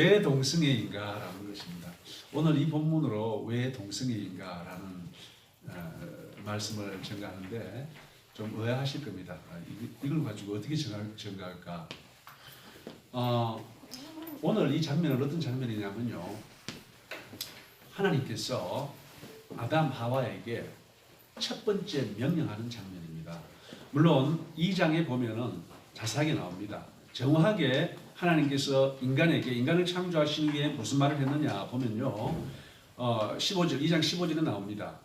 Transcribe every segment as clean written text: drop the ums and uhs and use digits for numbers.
왜 동성애인가라는 것입니다. 오늘 이 본문으로 왜 동성애인가라는 말씀을 전가하는데 좀 의아하실 겁니다. 이걸 가지고 어떻게 전가할까? 오늘 이 장면은 어떤 장면이냐면요. 하나님께서 아담 하와에게 첫 번째 명령하는 장면입니다. 물론 2장에 보면은 자세하게 나옵니다. 정확하게 하나님께서 인간을 창조하신 후에 무슨 말을 했느냐 보면요. 15절, 2장 15절에 나옵니다.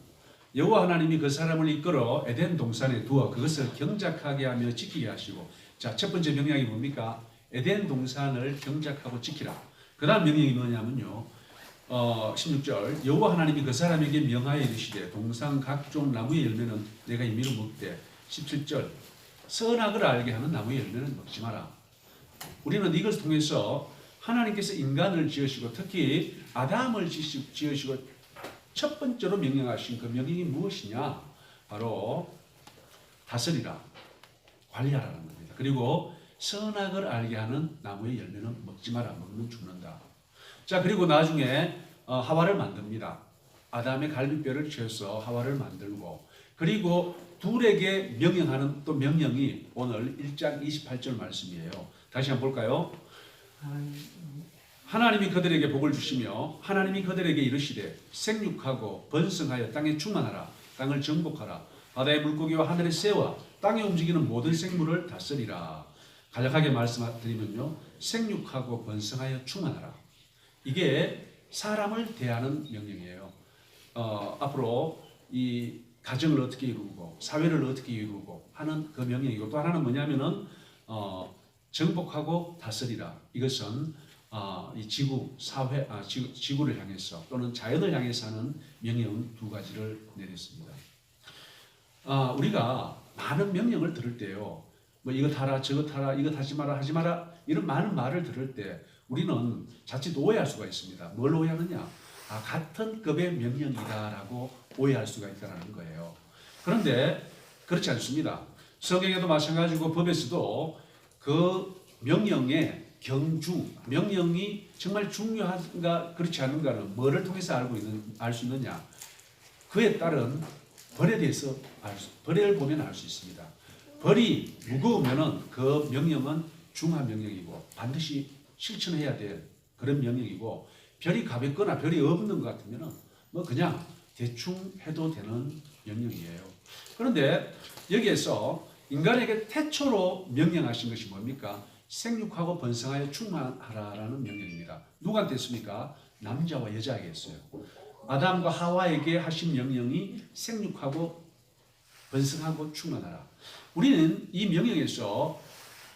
여호와 하나님이 그 사람을 이끌어 에덴 동산에 두어 그것을 경작하게 하며 지키게 하시고, 자, 첫 번째 명령이 뭡니까? 에덴 동산을 경작하고 지키라. 그 다음 명령이 뭐냐면요. 16절, 여호와 하나님이 그 사람에게 명하여 이르시되 동산 각종 나무의 열매는 내가 임의로 먹되. 17절, 선악을 알게 하는 나무의 열매는 먹지 마라. 우리는 이것을 통해서 하나님께서 인간을 지으시고 특히 아담을 지으시고 첫 번째로 명령하신 그 명령이 무엇이냐? 바로 다스리라, 관리하라는 겁니다. 그리고 선악을 알게 하는 나무의 열매는 먹지 마라. 먹으면 죽는다. 자, 그리고 나중에 하와를 만듭니다. 아담의 갈비뼈를 채워서 하와를 만들고, 그리고 둘에게 명령하는 또 명령이 오늘 1장 28절 말씀이에요. 다시 한번 볼까요? 하나님이 그들에게 복을 주시며 하나님이 그들에게 이르시되 생육하고 번성하여 땅에 충만하라. 땅을 정복하라. 바다의 물고기와 하늘의 새와 땅에 움직이는 모든 생물을 다스리라. 간략하게 말씀드리면요, 생육하고 번성하여 충만하라. 이게 사람을 대하는 명령이에요. 앞으로 이 가정을 어떻게 이루고 사회를 어떻게 이루고 하는 그 명령이고, 또 하나는 뭐냐면은 정복하고 다스리라. 이것은 이 지구를 향해서 또는 자연을 향해서 하는 명령 두 가지를 내렸습니다. 우리가 많은 명령을 들을 때요, 뭐 이것 하라, 저것 하라, 이것 하지 마라, 하지 마라, 이런 많은 말을 들을 때 우리는 자칫 오해할 수가 있습니다. 뭘 오해하느냐? 같은 급의 명령이다라고 오해할 수가 있다는 거예요. 그런데 그렇지 않습니다. 성경에도 마찬가지고 법에서도 그 명령의 경중, 명령이 정말 중요한가 그렇지 않은가는 뭐를 통해서 알 수 있느냐? 그에 따른 벌에 대해서 벌을 보면 알 수 있습니다. 벌이 무거우면은 그 명령은 중한 명령이고 반드시 실천해야 될 그런 명령이고, 별이 가볍거나 별이 없는 것 같으면은 뭐 그냥 대충 해도 되는 명령이에요. 그런데 여기에서 인간에게 태초로 명령하신 것이 뭡니까? 생육하고 번성하여 충만하라라는 명령입니다. 누구한테 했습니까? 남자와 여자에게 했어요. 아담과 하와에게 하신 명령이 생육하고 번성하고 충만하라. 우리는 이 명령에서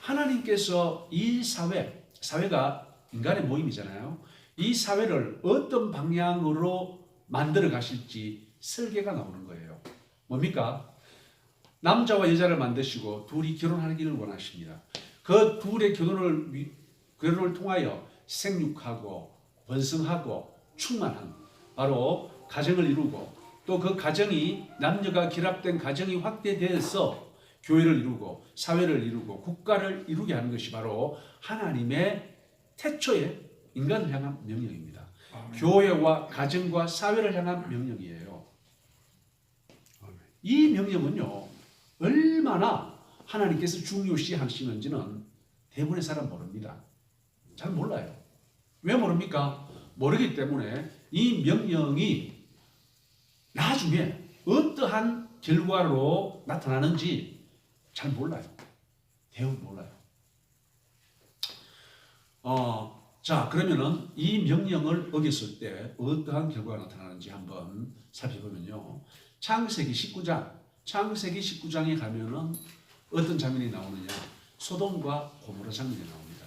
하나님께서 이 사회가 인간의 모임이잖아요. 이 사회를 어떤 방향으로 만들어 가실지 설계가 나오는 거예요. 뭡니까? 남자와 여자를 만드시고 둘이 결혼하기를 원하십니다. 그 둘의 결혼을 통하여 생육하고 번성하고 충만한 바로 가정을 이루고, 또 그 가정이 남녀가 결합된 가정이 확대되어서 교회를 이루고 사회를 이루고 국가를 이루게 하는 것이 바로 하나님의 태초의 인간을 향한 명령입니다. 교회와 가정과 사회를 향한 명령이에요. 이 명령은요, 얼마나 하나님께서 중요시 하시는지는 대부분의 사람 모릅니다. 잘 몰라요. 왜 모릅니까? 모르기 때문에 이 명령이 나중에 어떠한 결과로 나타나는지 잘 몰라요. 대부분 몰라요. 자, 그러면은 이 명령을 어겼을 때 어떠한 결과가 나타나는지 한번 살펴보면요. 창세기 19장에 가면은 어떤 장면이 나오느냐? 소돔과 고모라 장면이 나옵니다.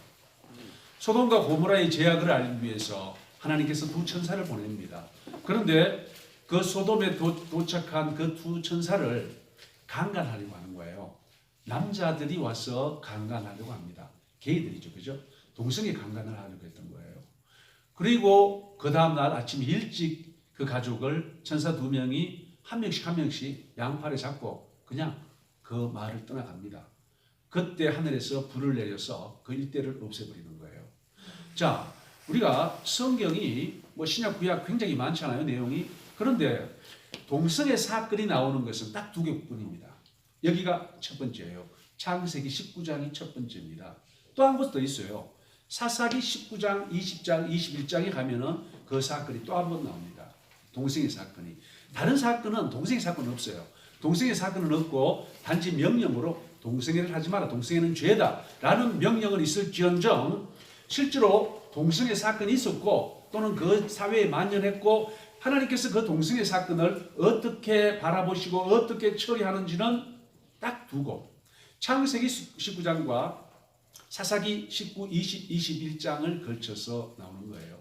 소돔과 고모라의 죄악을 알기 위해서 하나님께서 두 천사를 보냅니다. 그런데 그 소돔에 도착한 그 두 천사를 강간하려고 하는 거예요. 남자들이 와서 강간하려고 합니다. 게이들이죠, 그죠? 동성애 강간을 하려고 했던 거예요. 그리고 그 다음날 아침 일찍 그 가족을 천사 두 명이 한 명씩 양팔에 잡고 그냥 그 마을을 떠나갑니다. 그때 하늘에서 불을 내려서 그 일대를 없애버리는 거예요. 자, 우리가 성경이 뭐 신약 구약 굉장히 많잖아요, 내용이. 그런데 동성애 사건이 나오는 것은 딱 두 개뿐입니다. 여기가 첫 번째예요. 창세기 19장이 첫 번째입니다. 또 한 곳 더 있어요. 사사기 19장, 20장, 21장에 가면은 그 사건이 또 한 번 나옵니다. 동성애 사건이. 다른 사건은 동성애 사건은 없어요. 동성애 사건은 없고 단지 명령으로 동성애를 하지 마라. 동성애는 죄다. 라는 명령은 있을지언정 실제로 동성애 사건이 있었고 또는 그 사회에 만연했고 하나님께서 그 동성애 사건을 어떻게 바라보시고 어떻게 처리하는지는 딱 두 곳. 창세기 19장과 사사기 19, 20, 21장을 걸쳐서 나오는 거예요.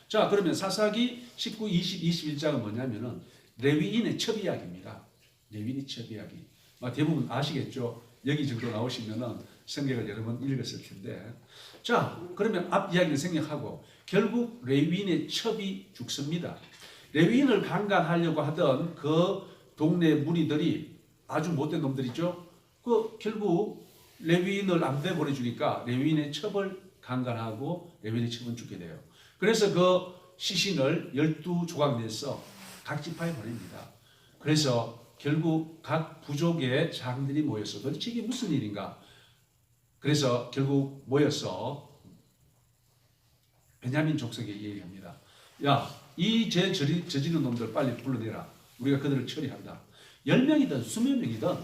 자, 그러면 사사기 19, 20, 21장은 뭐냐면은 레위인의 첩 이야기입니다. 레위인의 첩 이야기. 대부분 아시겠죠? 여기 정도 나오시면은 성경을 여러 번 읽었을 텐데. 자, 그러면 앞 이야기를 생략하고 결국 레위인의 첩이 죽습니다. 레위인을 강간하려고 하던 그 동네 무리들이 아주 못된 놈들이죠. 결국 레위인을 안 내보내주니까 레위인의 첩을 강간하고 레위인의 첩은 죽게 돼요. 그래서 그 시신을 12조각 내서 각 지파에 보냅니다. 그래서 결국 각 부족의 장들이 모여서 도대체 이게 무슨 일인가? 그래서 결국 모여서 베냐민 족속에 얘기합니다. 야, 이 죄 저지른 놈들 빨리 불러내라. 우리가 그들을 처리한다. 10명이든 20명이든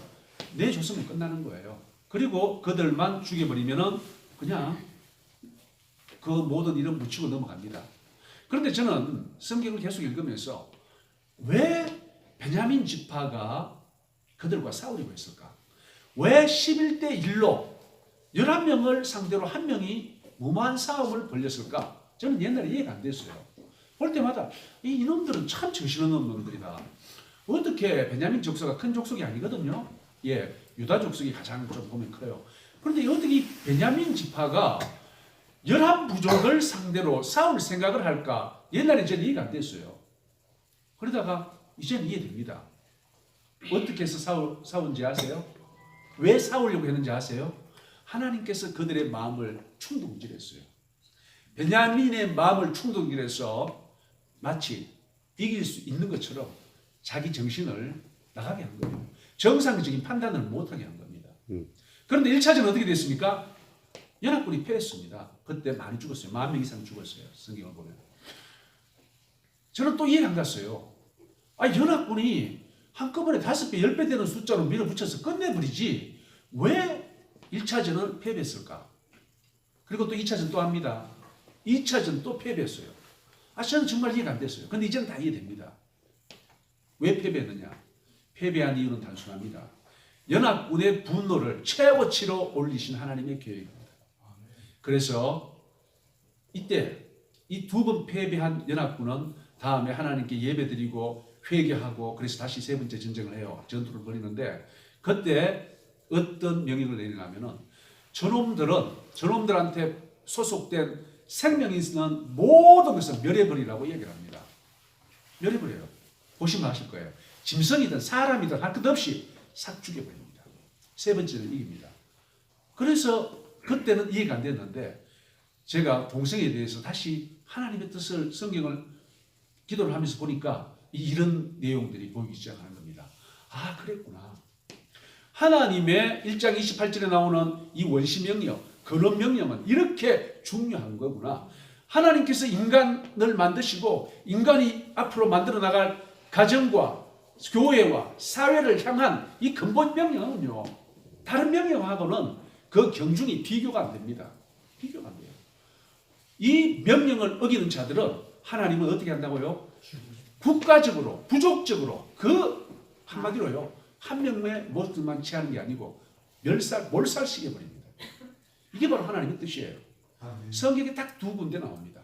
내줬으면 끝나는 거예요. 그리고 그들만 죽여버리면은 그냥 그 모든 일은 묻히고 넘어갑니다. 그런데 저는 성경을 계속 읽으면서 왜 베냐민 지파가 그들과 싸우려고 했을까? 왜 11대 1로 11명을 상대로 한 명이 무모한 싸움을 벌였을까? 저는 옛날에 이해가 안 됐어요. 볼 때마다 이놈들은 참 정신없는 놈들이다. 어떻게 베냐민 족속가 큰 족속이 아니거든요. 예, 유다 족속이 가장 좀 보면 커요. 그런데 어떻게 이 베냐민 지파가 11부족을 상대로 싸울 생각을 할까? 옛날에 저는 이해가 안 됐어요. 그러다가 이제는 이해됩니다. 어떻게 해서 싸운지 아세요? 왜 싸우려고 했는지 아세요? 하나님께서 그들의 마음을 충동질했어요. 베냐민의 마음을 충동질해서 마치 이길 수 있는 것처럼 자기 정신을 나가게 한 거예요. 정상적인 판단을 못하게 한 겁니다. 그런데 1차전은 어떻게 됐습니까? 연합군이 패했습니다. 그때 많이 죽었어요. 10,000명 이상 죽었어요. 성경을 보면. 저는 또 이해가 안 갔어요. 연합군이 한꺼번에 5배, 10배 되는 숫자로 밀어붙여서 끝내버리지 왜 1차전을 패배했을까? 그리고 또 2차전 또 합니다. 2차전 또 패배했어요. 저는 정말 이해가 안 됐어요. 근데 이제는 다 이해됩니다. 왜 패배했느냐? 패배한 이유는 단순합니다. 연합군의 분노를 최고치로 올리신 하나님의 계획입니다. 그래서 이때 이 2번 패배한 연합군은 다음에 하나님께 예배드리고 회개하고 그래서 다시 3번째 전쟁을 해요. 전투를 벌이는데 그때 어떤 명령을 내리냐면은 저놈들한테 소속된 생명이 있는 모든 것을 멸해버리라고 얘기를 합니다. 멸해버려요. 보시면 아실 거예요. 짐승이든 사람이든 할 것 없이 싹 죽여버립니다. 3번째는 이깁니다. 그래서 그때는 이해가 안 됐는데 제가 동성애에 대해서 다시 하나님의 뜻을 성경을 기도를 하면서 보니까 이런 내용들이 보이기 시작하는 겁니다. 그랬구나. 하나님의 1장 28절에 나오는 이 원시명령, 근원명령은 이렇게 중요한 거구나. 하나님께서 인간을 만드시고 인간이 앞으로 만들어 나갈 가정과 교회와 사회를 향한 이 근본 명령은요. 다른 명령하고는 그 경중이 비교가 안 됩니다. 비교가 안 돼요. 이 명령을 어기는 자들은 하나님은 어떻게 한다고요? 국가적으로, 부족적으로 한마디로요. 한 명의 모습만 취하는 게 아니고 몰살시켜버립니다. 이게 바로 하나님의 뜻이에요. 성경에 딱 2군데 나옵니다.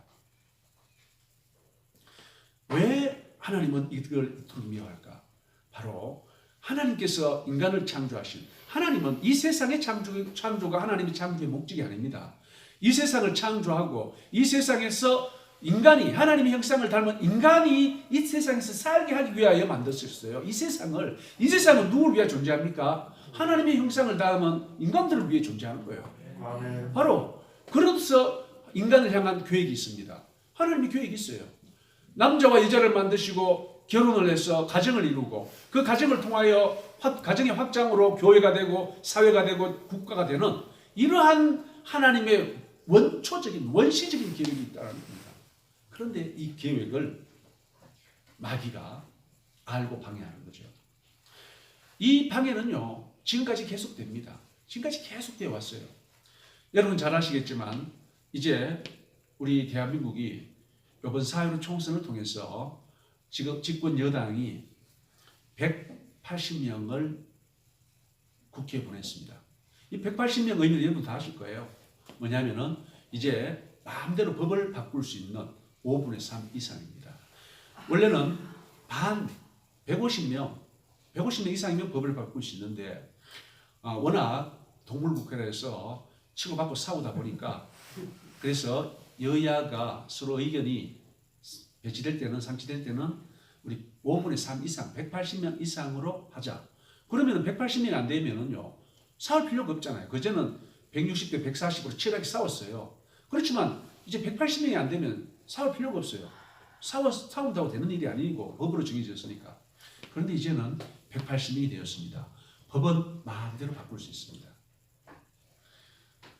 왜 하나님은 이걸 이토록 미워할까? 바로 하나님께서 인간을 창조하신 하나님은 이 세상의 창조가 하나님의 창조의 목적이 아닙니다. 이 세상을 창조하고 이 세상에서 인간이 하나님의 형상을 닮은 인간이 이 세상에서 살게 하기 위하여 만드셨어요. 이 세상은 누구를 위해 존재합니까? 하나님의 형상을 닮은 인간들을 위해 존재하는 거예요. 바로 그래서 인간을 향한 계획이 있습니다. 하나님이 계획이 있어요. 남자와 여자를 만드시고 결혼을 해서 가정을 이루고 그 가정을 통하여 가정의 확장으로 교회가 되고 사회가 되고 국가가 되는 이러한 하나님의 원초적인 원시적인 계획이 있다는 겁니다. 그런데 이 계획을 마귀가 알고 방해하는 거죠. 이 방해는요 지금까지 계속됩니다. 지금까지 계속되어 왔어요. 여러분 잘 아시겠지만 이제 우리 대한민국이 이번 4.15 총선을 통해서 지금 집권 여당이 180명을 국회에 보냈습니다. 이 180명 의미를 여러분 다 아실 거예요. 뭐냐면은 이제 마음대로 법을 바꿀 수 있는 5분의 3 이상입니다. 원래는 반 150명 이상이면 법을 바꿀 수 있는데 워낙 동물국회라서 치고받고 싸우다 보니까 그래서 여야가 서로 의견이 배치될 때는 상치될 때는 우리 5분의 3 이상 180명 이상으로 하자. 그러면 180명이 안 되면은요 싸울 필요가 없잖아요. 그전은 160대 140으로 치열하게 싸웠어요. 그렇지만 이제 180명이 안 되면 싸울 필요가 없어요. 싸운다고 되는 일이 아니고 법으로 정해졌으니까. 그런데 이제는 180명이 되었습니다. 법은 마음대로 바꿀 수 있습니다.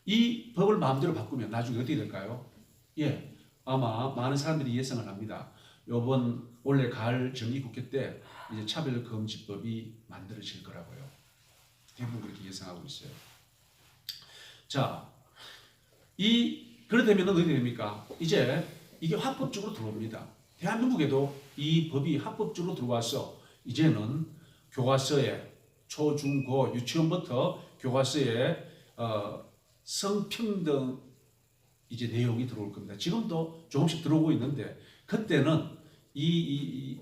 이 법을 마음대로 바꾸면 나중에 어떻게 될까요? 예, 아마 많은 사람들이 예상을 합니다. 이번 올해 가을 정기국회 때 이제 차별금지법이 만들어질 거라고요. 대부분 그렇게 예상하고 있어요. 자, 그렇다면 어떻게 됩니까? 이제 이게 합법적으로 들어옵니다. 대한민국에도 이 법이 합법적으로 들어와서 이제는 교과서에 초, 중, 고, 유치원부터 교과서에 성평등 이제 내용이 들어올 겁니다. 지금도 조금씩 들어오고 있는데 그때는 이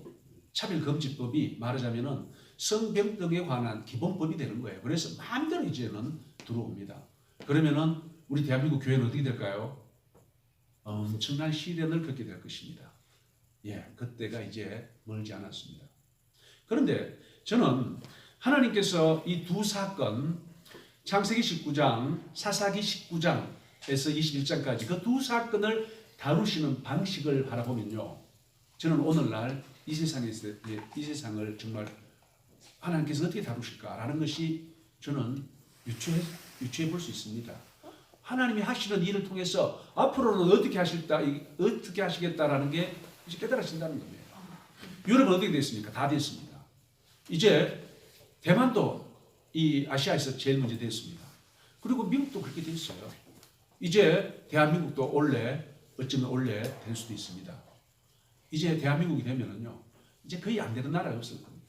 차별금지법이 말하자면은 성평등에 관한 기본법이 되는 거예요. 그래서 마음대로 이제는 들어옵니다. 그러면은 우리 대한민국 교회는 어떻게 될까요? 엄청난 시련을 겪게 될 것입니다. 예, 그때가 이제 멀지 않았습니다. 그런데 저는 하나님께서 이 두 사건 창세기 19장, 사사기 19장에서 21장까지 그 두 사건을 다루시는 방식을 바라보면요. 저는 오늘날 이 세상을 정말 하나님께서 어떻게 다루실까라는 것이 저는 유추해 볼 수 있습니다. 하나님이 하시는 일을 통해서 앞으로는 어떻게 하시겠다라는 게 이제 깨달아진다는 겁니다. 유럽은 어떻게 됐습니까? 다 됐습니다. 이제 대만도 이 아시아에서 제일 먼저 됐습니다. 그리고 미국도 그렇게 됐어요. 이제 대한민국도 어쩌면 올해 될 수도 있습니다. 이제 대한민국이 되면은요, 이제 거의 안 되는 나라가 없을 겁니다.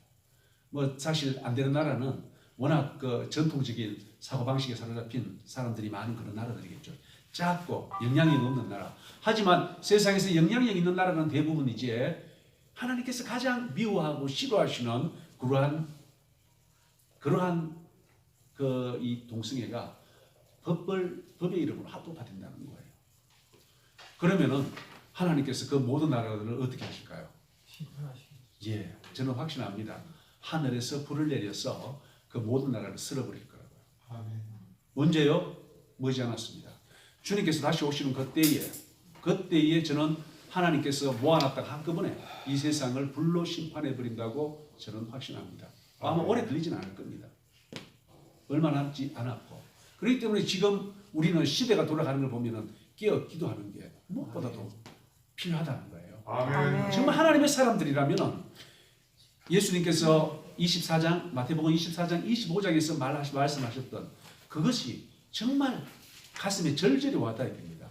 뭐 사실 안 되는 나라는 워낙 그 전통적인 사고방식에 사로잡힌 사람들이 많은 그런 나라들이겠죠. 작고 영향력 없는 나라. 하지만 세상에서 영향력 있는 나라는 대부분 이제 하나님께서 가장 미워하고 싫어하시는 그러한 이 동성애가 법의 이름으로 합법화된다는 거예요. 그러면은 하나님께서 그 모든 나라들을 어떻게 하실까요? 예, 저는 확신합니다. 하늘에서 불을 내려서 그 모든 나라를 쓸어버릴 거라고요. 아멘. 언제요? 머지 않았습니다. 주님께서 다시 오시는 그때에 저는 하나님께서 모아놨다가 한꺼번에 이 세상을 불로 심판해 버린다고 저는 확신합니다. 아마 오래 걸리지는 않을 겁니다. 얼마 남지 않았고. 그렇기 때문에 지금 우리는 시대가 돌아가는 걸 보면은 깨어 기도하는 게 무엇보다도 필요하다는 거예요. 아멘. 정말 하나님의 사람들이라면은 예수님께서 24장 마태복음 24장 25장에서 말씀하셨던 그것이 정말 가슴에 절절히 와닿게 됩니다.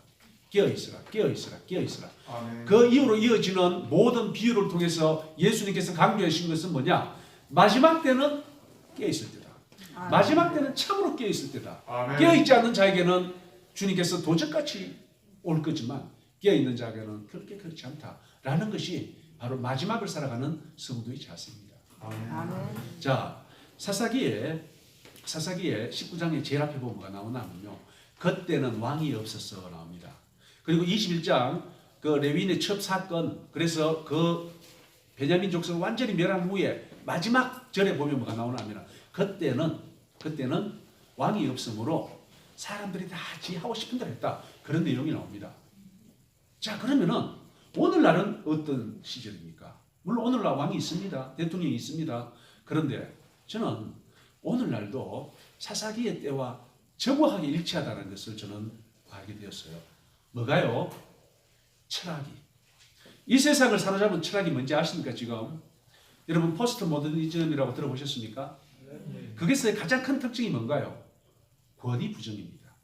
깨어있으라, 깨어있으라, 깨어있으라. 아멘. 그 이후로 이어지는 모든 비유를 통해서 예수님께서 강조하신 것은 뭐냐? 마지막 때는 깨어있을 때다. 아멘. 마지막 때는 참으로 깨어있을 때다. 아멘. 깨어있지 않는 자에게는 주님께서 도적같이 올 거지만 깨어있는 자에게는 그렇게 그렇지 않다라는 것이 바로 마지막을 살아가는 성도의 자세입니다. 아멘. 자, 사사기에 19장에 제일 앞에 보면 뭐가 나오냐면요. 그때는 왕이 없어서 나옵니다. 그리고 21장 그 레위인의 첩 사건, 그래서 그 베냐민 족속을 완전히 멸한 후에 마지막 절에 보면 뭐가 나오냐면 그때는 왕이 없으므로 사람들이 다 지 하고 싶은 대로 했다. 그런 내용이 나옵니다. 자, 그러면은 오늘날은 어떤 시절입니까? 물론 오늘날 왕이 있습니다. 대통령이 있습니다. 그런데 저는 오늘날도 사사기의 때와 정확하게 일치하다는 것을 저는 알게 되었어요. 뭐가요? 철학이. 이 세상을 사로잡은 철학이 뭔지 아십니까? 지금 여러분 포스트 모더니즘이라고 들어보셨습니까? 그것의 가장 큰 특징이 뭔가요? 권위 부정입니다.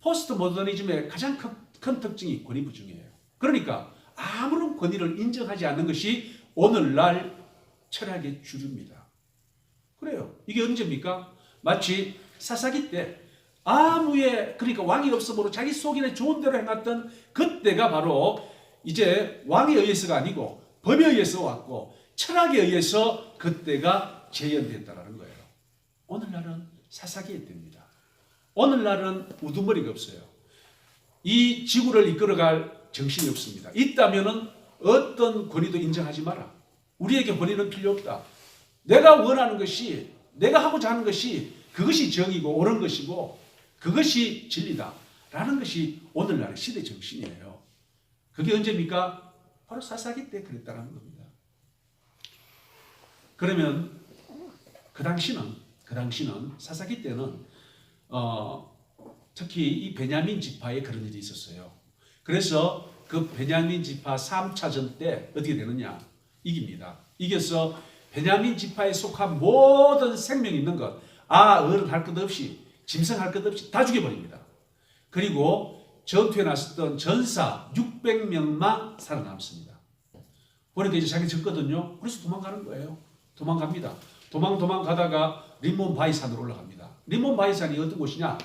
포스트 모더니즘의 가장 큰 특징이 권위 부정이에요. 그러니까 아무런 권위를 인정하지 않는 것이 오늘날 철학의 주류입니다. 그래요. 이게 언제입니까? 마치 사사기 때 그러니까 왕이 없으므로 자기 속인의 좋은 대로 행했던 그때가 바로 이제 왕에 의해서가 아니고 법에 의해서 왔고 철학에 의해서 그때가 재현됐다는 거예요. 오늘날은 사사기의 때입니다. 오늘날은 우두머리가 없어요. 이 지구를 이끌어갈 정신이 없습니다. 있다면은 어떤 권위도 인정하지 마라. 우리에게 권위는 필요 없다. 내가 원하는 것이, 내가 하고자 하는 것이 그것이 정이고 옳은 것이고 그것이 진리다 라는 것이 오늘날의 시대 정신이에요. 그게 언제입니까? 바로 사사기 때 그랬다는 겁니다. 그러면 그 당시는 사사기 때는 특히 이 베냐민 지파에 그런 일이 있었어요. 그래서 그 베냐민 지파 3차전 때 어떻게 되느냐? 이깁니다. 이겨서 베냐민 지파에 속한 모든 생명 있는 것, 어른 할 것 없이, 짐승 할 것 없이 다 죽여버립니다. 그리고 전투에 나섰던 전사 600명만 살아남습니다. 보니까 이제 자기 졌거든요. 그래서 도망가는 거예요. 도망갑니다. 도망가다가 림몬 바위산으로 올라갑니다. 림몬 바위산이 어떤 곳이냐?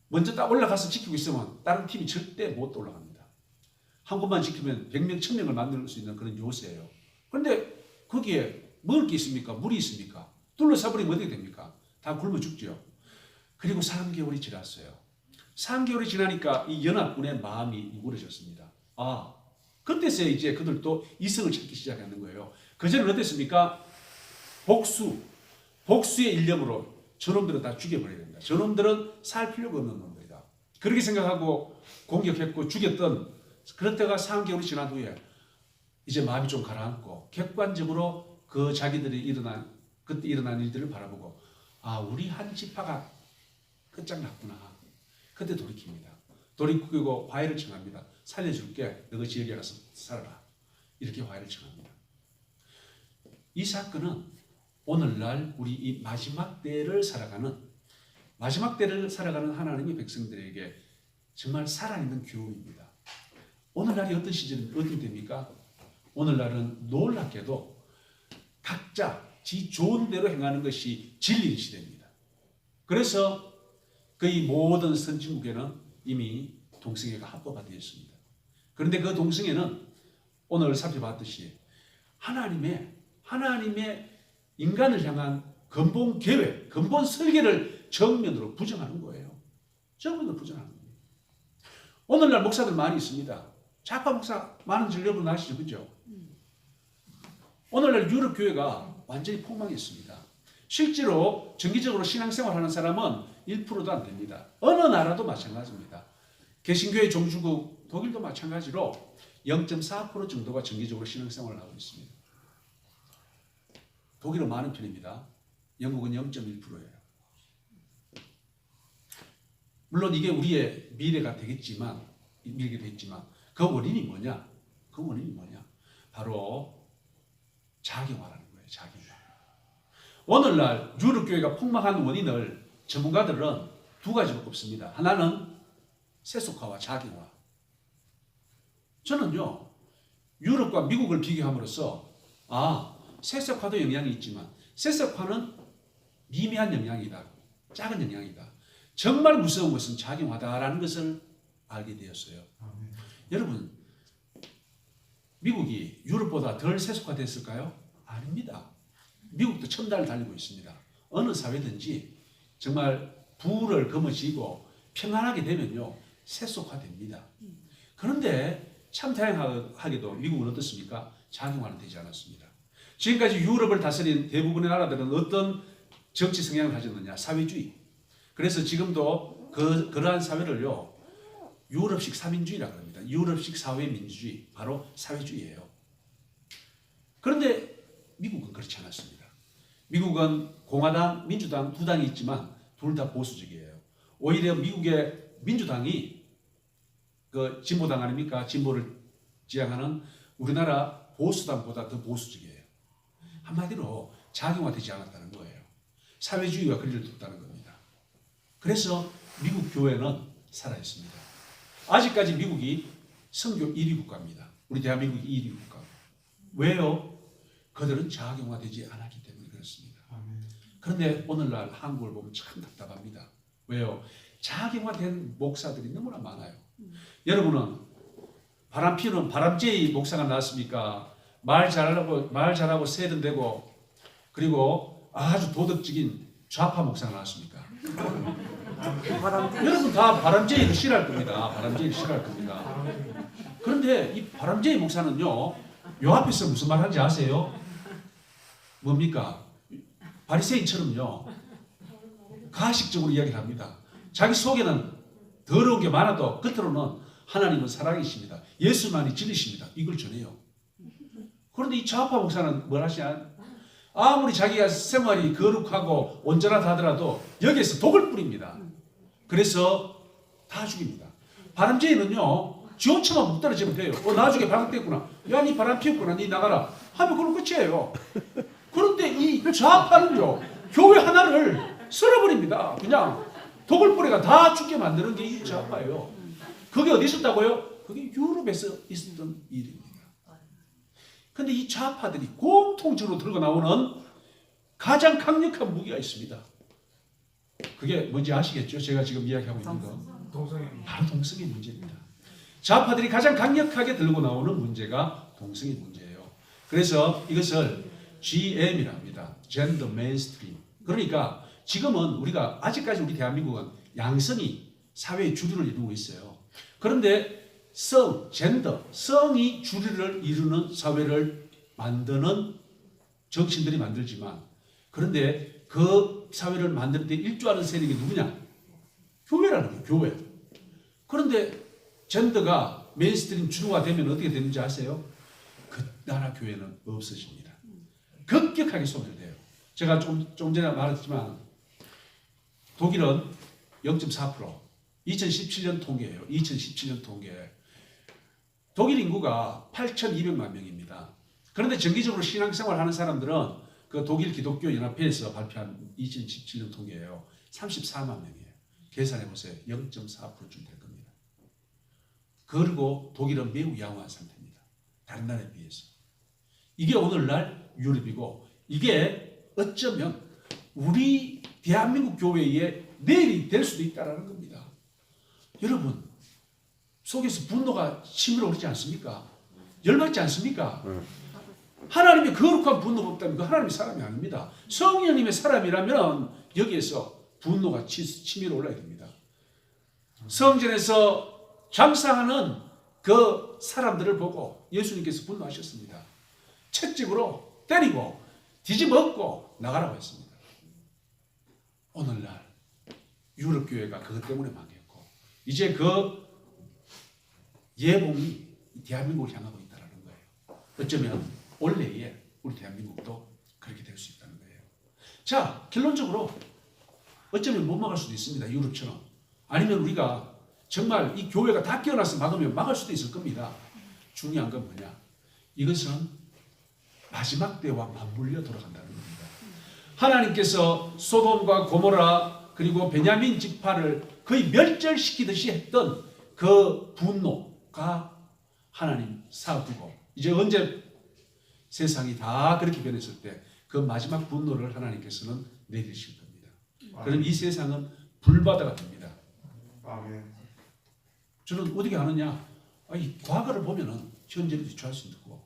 먼저 딱 올라가서 지키고 있으면 다른 팀이 절대 못 올라갑니다. 한 곳만 지키면 100명, 1000명을 만들 수 있는 그런 요새예요. 그런데 거기에 먹을 게 있습니까? 물이 있습니까? 둘러싸버리면 어떻게 됩니까? 다 굶어 죽죠. 그리고 3개월이 지났어요. 3개월이 지나니까 이 연합군의 마음이 우울해졌습니다. 그때서야 이제 그들도 이성을 찾기 시작하는 거예요. 그전에는 어땠습니까? 복수의 일념으로 저놈들은 다 죽여버려야 됩니다. 저놈들은 살 필요가 없는 놈들이다. 그렇게 생각하고 공격했고 죽였던 그런 때가 3개월이 지난 후에 이제 마음이 좀 가라앉고 객관적으로 그 자기들이 그때 일어난 일들을 바라보고 우리 한 지파가 끝장났구나. 그때 돌이킵니다. 돌이키고 화해를 청합니다. 살려줄게. 너가 지역에 가서 살아라. 이렇게 화해를 청합니다. 이 사건은 오늘날 우리 이 마지막 때를 살아가는 하나님의 백성들에게 정말 살아있는 교훈입니다. 오늘날이 어떤 시절은 어떤 때입니까? 오늘날은 놀랍게도 각자 지 좋은 대로 행하는 것이 진리의 시대입니다. 그래서 거의 모든 선진국에는 이미 동성애가 합법화되어 있습니다. 그런데 그 동성애는 오늘 살펴봤듯이 하나님의 인간을 향한 근본 계획, 근본 설계를 정면으로 부정하는 거예요. 정면으로 부정하는 거예요. 오늘날 목사들 많이 있습니다. 좌파 목사 많은 줄 여러분 아시죠? 그죠? 오늘날 유럽 교회가 완전히 폭망했습니다. 실제로 정기적으로 신앙생활하는 사람은 1%도 안 됩니다. 어느 나라도 마찬가지입니다. 개신교의 종주국 독일도 마찬가지로 0.4% 정도가 정기적으로 신앙생활을 하고 있습니다. 독일은 많은 편입니다. 영국은 0.1%예요. 물론 이게 우리의 미래가 되겠지만 그 원인이 뭐냐? 바로 자경화라는 거예요. 자경화. 오늘날 유럽교회가 폭망한 원인을 전문가들은 두 가지로 꼽습니다. 하나는 세속화와 자경화. 저는요, 유럽과 미국을 비교함으로써 세속화도 영향이 있지만 세속화는 미미한 영향이다. 작은 영향이다. 정말 무서운 것은 자경화다라는 것을 알게 되었어요. 여러분, 미국이 유럽보다 덜 세속화됐을까요? 아닙니다. 미국도 첨단을 달리고 있습니다. 어느 사회든지 정말 부를 거머쥐고 평안하게 되면요, 세속화됩니다. 그런데 참 다양하게도 미국은 어떻습니까? 자경화는 되지 않았습니다. 지금까지 유럽을 다스린 대부분의 나라들은 어떤 정치 성향을 가졌느냐? 사회주의. 그래서 지금도 그러한 사회를요, 유럽식 3인주의라고 합니다. 유럽식 사회 민주주의, 바로 사회주의예요. 그런데 미국은 그렇지 않았습니다. 미국은 공화당, 민주당 두 당이 있지만 둘 다 보수적이에요. 오히려 미국의 민주당이 그 진보당 아닙니까? 진보를 지향하는 우리나라 보수당보다 더 보수적이에요. 한마디로 작용화되지 않았다는 거예요. 사회주의가 거리를 뒀다는 겁니다. 그래서 미국 교회는 살아있습니다. 아직까지 미국이 선교 1위 국가입니다. 우리 대한민국이 1위 국가. 왜요? 그들은 작용화되지 않았기 때문에 그렇습니다. 그런데 오늘날 한국을 보면 참 답답합니다. 왜요? 작용화된 목사들이 너무나 많아요. 여러분은 바람 피우는 바람제이 목사가 나왔습니까? 말 잘하고 세련되고 그리고 아주 도덕적인 좌파 목사가 나왔습니까? 여러분 다 바람제이를 싫어할 겁니다. 바람제이를 싫어할 겁니다. 그런데 이 바람제이 목사는요, 요 앞에서 무슨 말 하는지 아세요? 뭡니까? 바리새인처럼요, 가식적으로 이야기를 합니다. 자기 속에는 더러운 게 많아도 겉으로는 하나님은 사랑이십니다. 예수만이 진리십니다. 이걸 전해요. 그런데 이 좌파 목사는 뭘 하시냐? 아무리 자기가 생활이 거룩하고 온전하다 하더라도 여기에서 독을 뿌립니다. 그래서 다 죽입니다. 바람제이는요, 지원처만 못 떨어지면 돼요. 나중에 발각됐구나. 야, 니 바람 피웠구나. 니 나가라. 하면 그럼 끝이에요. 그런데 이 좌파는요, 교회 하나를 쓸어버립니다. 그냥 독을 뿌리가 다 죽게 만드는 게 이 좌파예요. 그게 어디 있었다고요? 그게 유럽에서 있었던 일입니다. 근데 이 좌파들이 공통적으로 들고 나오는 가장 강력한 무기가 있습니다. 그게 뭔지 아시겠죠? 제가 지금 이야기하고 있는 거. 바로 동성애 문제입니다. 좌파들이 가장 강력하게 들고 나오는 문제가 동성애 문제예요. 그래서 이것을 GM이라 합니다. Gender Mainstream. 그러니까 지금은 우리가 아직까지 우리 대한민국은 양성이 사회의 주류를 이루고 있어요. 그런데 젠더, 성이 주류를 이루는 사회를 만드는 정치인들이 만들지만, 그런데 그 사회를 만들 때 일조하는 세력이 누구냐? 교회라는 거예요. 교회. 그런데 젠더가 메인스트림 주류가 되면 어떻게 되는지 아세요? 그 나라 교회는 없어집니다. 급격하게 소멸돼요. 제가 좀 전에 말했지만 독일은 0.4%, 2017년 통계예요. 2017년 통계. 독일 인구가 8,200만 명입니다. 그런데 정기적으로 신앙생활 하는 사람들은 그 독일 기독교 연합회에서 발표한 2017년 통계예요. 34만 명이에요. 계산해 보세요. 0.4%쯤 될 겁니다. 그리고 독일은 매우 양호한 상태입니다. 다른 나라에 비해서. 이게 오늘날 유럽이고, 이게 어쩌면 우리 대한민국 교회의 내일이 될 수도 있다는 겁니다. 여러분, 속에서 분노가 치밀어 오르지 않습니까? 열받지 않습니까? 하나님의 거룩한 분노가 없다면 그 하나님의 사람이 아닙니다. 성령님의 사람이라면 여기에서 분노가 치밀어 올라야 됩니다. 성전에서 장사하는 그 사람들을 보고 예수님께서 분노하셨습니다. 채찍으로 때리고 뒤집어엎고 나가라고 했습니다. 오늘날 유럽 교회가 그것 때문에 망했고, 이제 그 예봉이 대한민국을 향하고 있다는 거예요. 어쩌면 올해에 우리 대한민국도 그렇게 될 수 있다는 거예요. 자, 결론적으로 어쩌면 못 막을 수도 있습니다. 유럽처럼. 아니면 우리가 정말 이 교회가 다 깨어나서 막으면 막을 수도 있을 겁니다. 중요한 건 뭐냐? 이것은 마지막 때와 맞물려 돌아간다는 겁니다. 하나님께서 소돔과 고모라 그리고 베냐민 지파를 거의 멸절시키듯이 했던 그 분노가 하나님 사두고, 이제 언제 세상이 다 그렇게 변했을 때 그 마지막 분노를 하나님께서는 내리실 겁니다. 그럼 이 세상은 불바다가 됩니다. 저는 어떻게 아느냐? 이 과거를 보면은 현재를 비추할 수 있는 거고,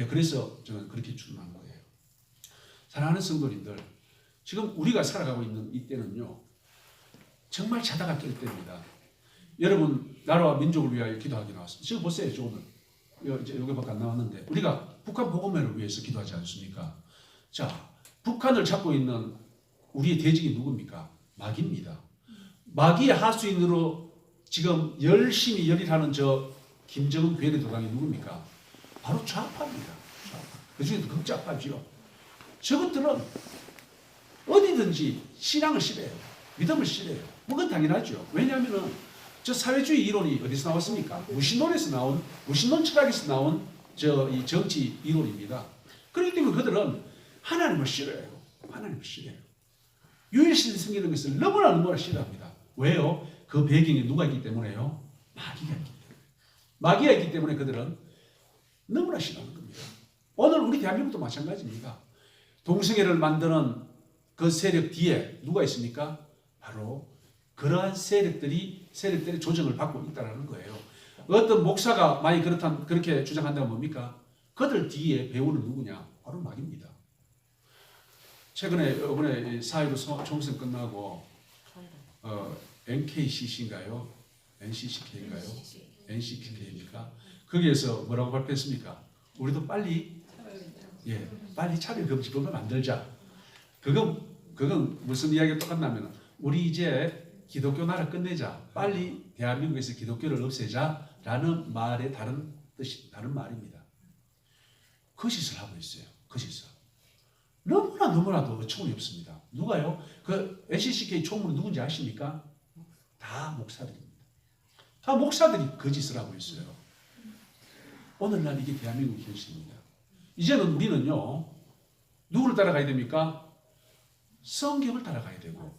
그래서 저는 그렇게 추론한 거예요. 사랑하는 성도님들, 지금 우리가 살아가고 있는 이때는요, 정말 자다가 깰 때입니다. 여러분, 나라와 민족을 위하여 기도하기 나왔습니다. 지금 보세요, 오늘 여기밖에 안 나왔는데 우리가 북한 복음회를 위해서 기도하지 않습니까? 자, 북한을 잡고 있는 우리의 대적이 누굽니까? 마귀입니다. 마귀의 하수인으로 지금 열심히 열일하는 저 김정은 괴뢰 도당이 누굽니까? 바로 좌파입니다. 좌파. 그중에도 극좌파죠. 저것들은 어디든지 신앙을 싫어해요. 믿음을 싫어해요. 그건 당연하죠. 왜냐하면 저 사회주의 이론이 어디서 나왔습니까? 무신론에서 나온, 무신론 철학에서 나온 이 정치 이론입니다. 그렇기 때문에 그들은 하나님을 싫어해요. 하나님을 싫어해요. 유일신이 생기는 것을 너무나 싫어합니다. 왜요? 그 배경에 누가 있기 때문에요? 마귀가 있기 때문에. 마귀가 있기 때문에 그들은 너무나 싫어하는 겁니다. 오늘 우리 대한민국도 마찬가지입니다. 동성애를 만드는 그 세력 뒤에 누가 있습니까? 바로 그러한 세력들이 조정을 받고 있다는 거예요. 어떤 목사가 만약 그렇게 주장한다면 뭡니까? 그들 뒤에 배우는 누구냐? 바로 마귀입니다. 최근에 이번에 4.15 총선 끝나고 NKCC인가요? NCCK인가요? NCK입니까? 거기에서 뭐라고 발표했습니까? 우리도 빨리 차별금지법을 만들자. 그건 무슨 이야기가 똑같냐면 우리 이제 기독교 나라 끝내자. 빨리 대한민국에서 기독교를 없애자라는 말의 다른 말입니다. 거짓을 하고 있어요. 거짓을. 너무나도 어처구니 없습니다. 누가요? 그 NCCK 총무는 누군지 아십니까? 다 목사들입니다. 다 목사들이 거짓을 하고 있어요. 오늘날 이게 대한민국 현실입니다. 이제는 우리는요, 누구를 따라가야 됩니까? 성경을 따라가야 되고,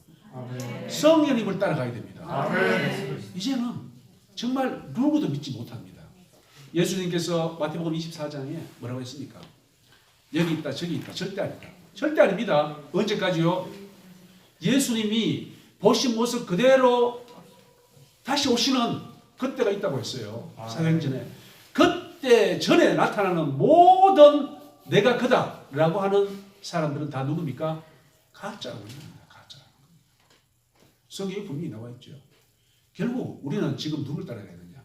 성령님을 따라가야 됩니다. 이제는 정말 누구도 믿지 못합니다. 예수님께서 마태복음 24장에 뭐라고 했습니까? 여기 있다, 저기 있다, 절대 아니다. 절대 아닙니다. 언제까지요? 예수님이 보신 모습 그대로 다시 오시는 그때가 있다고 했어요. 사형전에. 그때 전에 나타나는 모든 내가 그다라고 하는 사람들은 다 누굽니까? 가짜라고 합니다. 가짜. 성경에 분명히 나와 있죠. 결국 우리는 지금 누굴 따라가야 되냐?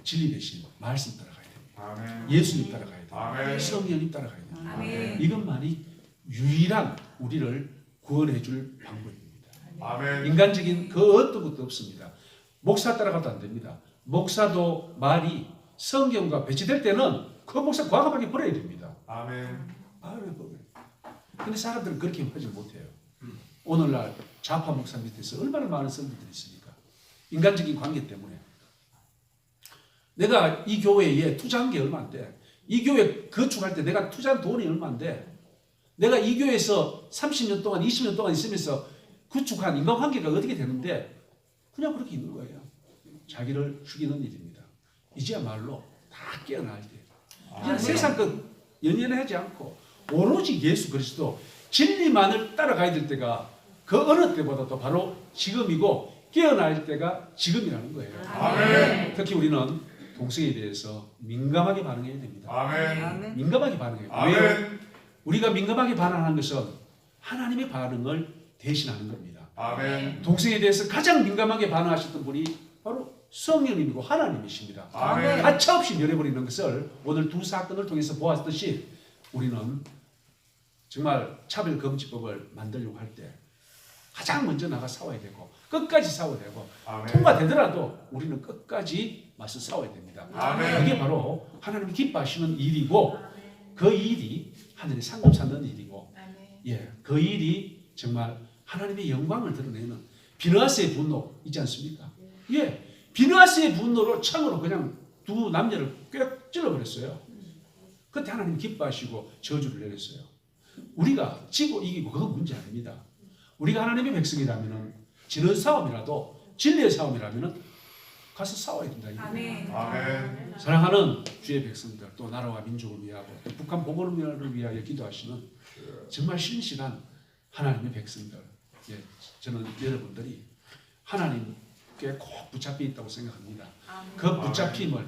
진리 대신 말씀 따라가야 됩니다. 아멘. 예수님 따라가야 됩니다. 성령님 따라가야 됩니다. 아멘. 이것만이 유일한 우리를 구원해 줄 방법입니다. 아멘. 인간적인 그 어떤 것도 없습니다. 목사 따라가도 안 됩니다. 목사도 말이 성경과 배치될 때는 그 목사 과감하게 버려야 됩니다. 아멘. 근데 사람들은 그렇게 하지 못해요. 오늘날 좌파 목사 밑에서 얼마나 많은 성도들이 있습니까? 인간적인 관계 때문에. 내가 이 교회에 투자한 게 얼마인데, 이 교회 건축할 때 내가 투자한 돈이 얼마인데, 내가 이 교회에서 30년 동안, 20년 동안 있으면서 구축한 인간관계가 어떻게 되는데 그냥 그렇게 있는 거예요. 자기를 죽이는 일입니다. 이제야말로 다 깨어나야 돼요. 이제 세상 것 연연하지 않고 오로지 예수 그리스도 진리만을 따라가야 될 때가 그 어느 때보다도 바로 지금이고 깨어날 때가 지금이라는 거예요. 아멘. 특히 우리는 동성애에 대해서 민감하게 반응해야 됩니다. 아멘. 민감하게 반응해요. 왜요? 우리가 민감하게 반응하는 것은 하나님의 반응을 대신하는 겁니다. 아멘. 동성애에 대해서 가장 민감하게 반응하셨던 분이 바로 성령님이고 하나님이십니다. 아멘. 가차없이 멸해버리는 것을 오늘 두 사건을 통해서 보았듯이 우리는 정말 차별금지법을 만들려고 할 때 가장 먼저 나가 싸워야 되고 끝까지 싸워야 되고 아멘. 통과되더라도 우리는 끝까지 맞서 싸워야 됩니다. 아멘. 그게 바로 하나님이 기뻐하시는 일이고 그 일이 하늘의 상급 찾는 일이고 그 일이 정말 하나님의 영광을 드러내는 비느하스의 분노 있지 않습니까? 비느하스의 분노로 창으로 그냥 두 남녀를 꿰 찔러버렸어요. 그때 하나님 기뻐하시고 저주를 내렸어요. 우리가 지고 이기고 그건 문제 아닙니다. 우리가 하나님의 백성이라면 지는 싸움이라도 진리의 싸움이라면 가서 싸워야 된다. 아멘. 아멘. 사랑하는 주의 백성들 또 나라와 민족을 위하고 또 북한 복원을 위하여 기도하시는 정말 신실한 하나님의 백성들 저는 여러분들이 하나님께 꼭 붙잡혀 있다고 생각합니다. 아멘. 그 붙잡힘을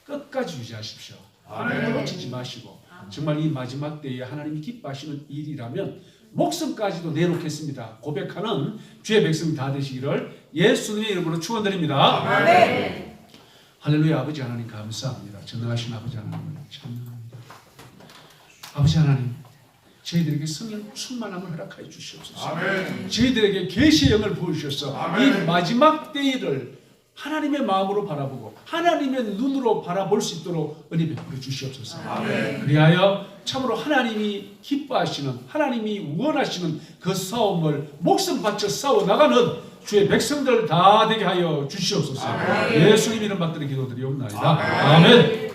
끝까지 유지하십시오. 하나님을 놓치지 마시고 정말 이 마지막 때에 하나님이 기뻐하시는 일이라면 목숨까지도 내놓겠습니다. 고백하는 주의 백성이 다 되시기를 예수님의 이름으로 축원드립니다. 아멘. 할렐루야. 아버지 하나님 감사합니다. 전능하신 아버지 하나님을 찬양합니다. 아버지 하나님 저희들에게 성령 충만함을 허락하여 주시옵소서. 아멘. 저희들에게 계시의 영을 부어주셔서 이 마지막 때를 하나님의 마음으로 바라보고 하나님의 눈으로 바라볼 수 있도록 은혜 베풀어 주시옵소서. 그리하여 참으로 하나님이 기뻐하시는, 하나님이 원하시는 그 싸움을 목숨 바쳐 싸워 나가는 주의 백성들 다 되게 하여 주시옵소서. 예수님 이름 받들어 기도드리옵나이다. 아멘.